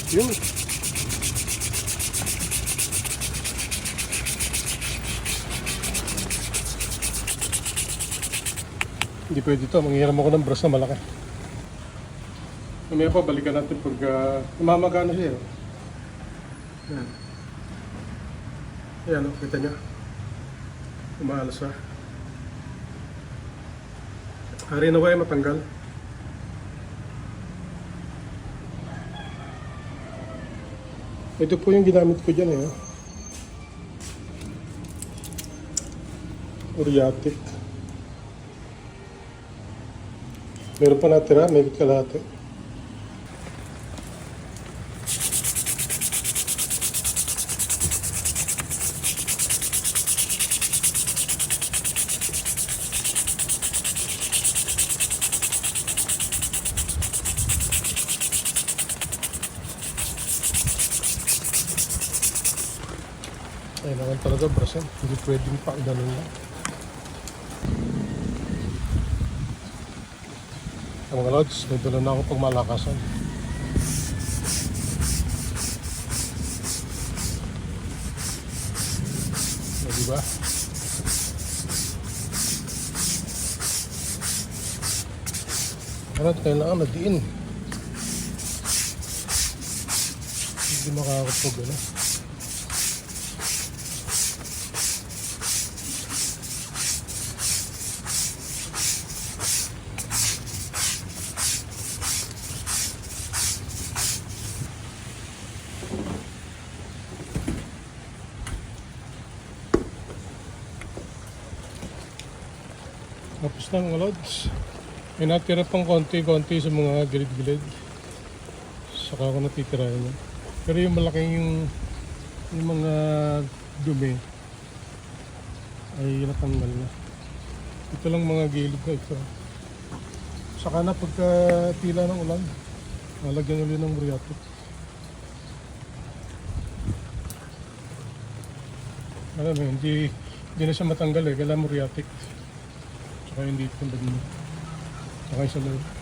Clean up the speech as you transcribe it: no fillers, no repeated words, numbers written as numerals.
Yun. Hindi pwede ito. Manghiram ako ng brush na malaki. Mamaya pa, balikan natin pag namamaga na siya. Yan. Ayan, kita niya. Umaalas na. Hari na ba ay matanggal? Ito po yung ginamit ko dyan eh. Uriatic. Meron pa natira, may kalahati. Kailangan talaga brasan, hindi pwedeng pa ganun lang. Ang mga lods, may dala na ako pag malakasan. O, diba? Kailangan nadiin. Hindi makakapag ano. Tapos na mga lods. May natira pang konti-konti sa mga gilid-gilid. Saka ako natitirahin yan. Pero yung malaking yung mga dumi ay natanggal na. Ito lang mga gilid na ito. Saka na pagka tila ng ulan, lalagyan ulit ng muriatic. Alam mo, hindi na siya matanggal eh. Kailangan muriatic. Saka hindi ito yung bagay mo. Saka isa lang.